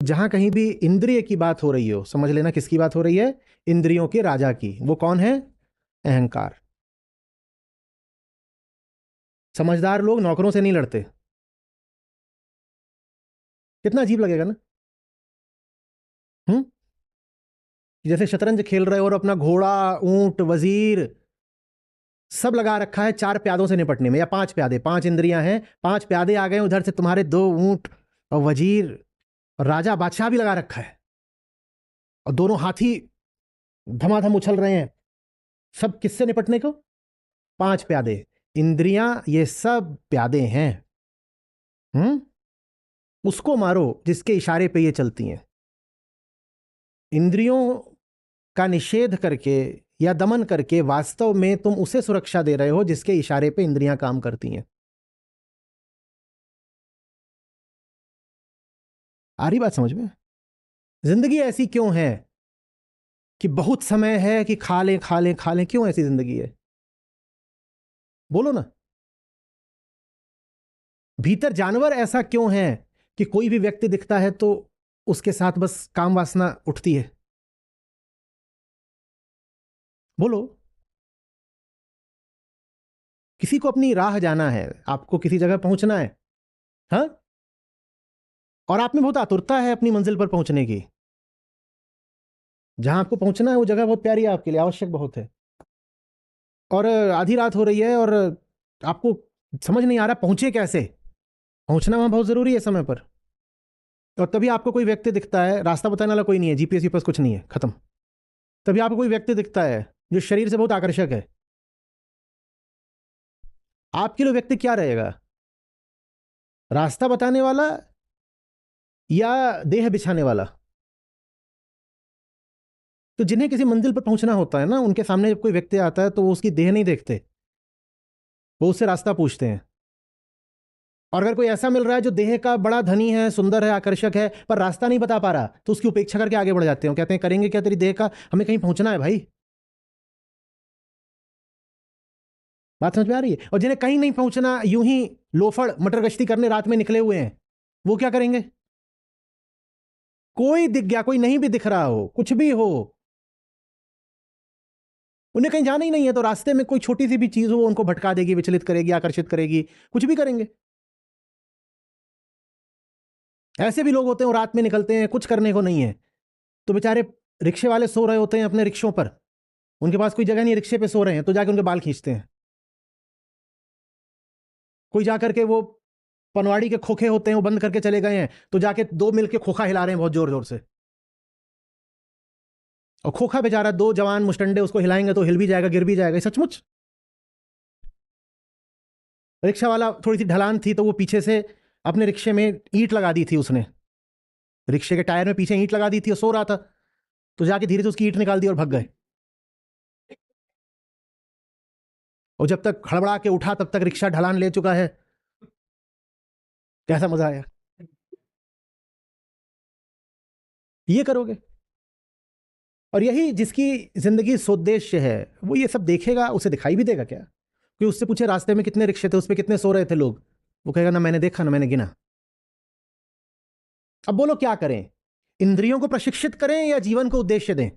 जहां कहीं भी इंद्रिय की बात हो रही हो, समझ लेना किसकी बात हो रही है? इंद्रियों के राजा की। वो कौन है? अहंकार। समझदार लोग नौकरों से नहीं लड़ते। कितना अजीब लगेगा ना। हम्म। जैसे शतरंज खेल रहे हो और अपना घोड़ा, ऊंट, वजीर सब लगा रखा है 4 प्यादों से निपटने में, या 5 प्यादे, 5 इंद्रियां हैं, 5 प्यादे आ गए उधर से, तुम्हारे 2 ऊंट और वजीर और राजा बादशाह भी लगा रखा है, और दोनों हाथी धमाधम उछल रहे हैं। सब किससे निपटने को? 5 प्यादे। इंद्रियां ये सब प्यादे हैं। उसको मारो जिसके इशारे पे ये चलती हैं। इंद्रियों का निषेध करके या दमन करके वास्तव में तुम उसे सुरक्षा दे रहे हो जिसके इशारे पे इंद्रियां काम करती हैं। आ रही बात समझ में? जिंदगी ऐसी क्यों है कि बहुत समय है कि खा लें खा लें खा लें? क्यों ऐसी जिंदगी है? बोलो ना। भीतर जानवर ऐसा क्यों है कि कोई भी व्यक्ति दिखता है तो उसके साथ बस काम वासना उठती है? बोलो। किसी को अपनी राह जाना है, आपको किसी जगह पहुंचना है, हाँ, और आप में बहुत आतुरता है अपनी मंजिल पर पहुंचने की। जहां आपको पहुंचना है वो जगह बहुत प्यारी है आपके लिए, आवश्यक बहुत है, और आधी रात हो रही है और आपको समझ नहीं आ रहा पहुंचे कैसे। पहुंचना वहां बहुत जरूरी है समय पर। और तभी आपको कोई व्यक्ति दिखता है, रास्ता बताने वाला कोई नहीं है, जीपीएस वीपीएस कुछ नहीं है, खत्म। तभी आपको कोई व्यक्ति दिखता है जो शरीर से बहुत आकर्षक है। आपके लिए व्यक्ति क्या रहेगा? रास्ता बताने वाला या देह बिछाने वाला? तो जिन्हें किसी मंजिल पर पहुंचना होता है ना, उनके सामने जब कोई व्यक्ति आता है तो वो उसकी देह नहीं देखते, वो उससे रास्ता पूछते हैं। और अगर कोई ऐसा मिल रहा है जो देह का बड़ा धनी है, सुंदर है, आकर्षक है, पर रास्ता नहीं बता पा रहा, तो उसकी उपेक्षा करके आगे बढ़ जाते हैं। कहते हैं करेंगे क्या तेरी देह का, हमें कहीं पहुंचना है भाई। बात समझ में आ रही है? और जिन्हें कहीं नहीं पहुंचना, यूं ही लोफड़ मटर गश्ती करने रात में निकले हुए हैं, वो क्या करेंगे? कोई दिख गया, कोई नहीं भी दिख रहा हो, कुछ भी हो, उन्हें कहीं जाना ही नहीं है, तो रास्ते में कोई छोटी सी भी चीज हो वो उनको भटका देगी, विचलित करेगी, आकर्षित करेगी, कुछ भी करेंगे। ऐसे भी लोग होते हैं, वो रात में निकलते हैं, कुछ करने को नहीं है, तो बेचारे रिक्शे वाले सो रहे होते हैं अपने रिक्शों पर, उनके पास कोई जगह नहीं, रिक्शे पे सो रहे हैं, तो जाके उनके बाल खींचते हैं। कोई जाकर के, वो पनवाड़ी के खोखे होते हैं वो बंद करके चले गए हैं, तो जाके 2 मिलके खोखा हिला रहे हैं बहुत जोर जोर से। और खोखा बेचारा, 2 जवान मुस्टंडे उसको हिलाएंगे तो हिल भी जाएगा, गिर भी जाएगा। सचमुच। रिक्शा वाला, थोड़ी सी ढलान थी तो वो पीछे से अपने रिक्शे में ईंट लगा दी थी उसने, रिक्शे के टायर में पीछे ईंट लगा दी थी और सो रहा था, तो जाके धीरे से उसकी ईंट निकाल दी और भग गए। और जब तक हड़बड़ा के उठा तब तक रिक्शा ढलान ले चुका है। कैसा मजा आया? ये करोगे? और यही जिसकी जिंदगी सोद्देश्य है, वो ये सब देखेगा, उसे दिखाई भी देगा क्या? कि उससे पूछे रास्ते में कितने रिक्शे थे, उस पर कितने सो रहे थे लोग, वो कहेगा ना मैंने देखा ना मैंने गिना। अब बोलो क्या करें? इंद्रियों को प्रशिक्षित करें या जीवन को उद्देश्य दें?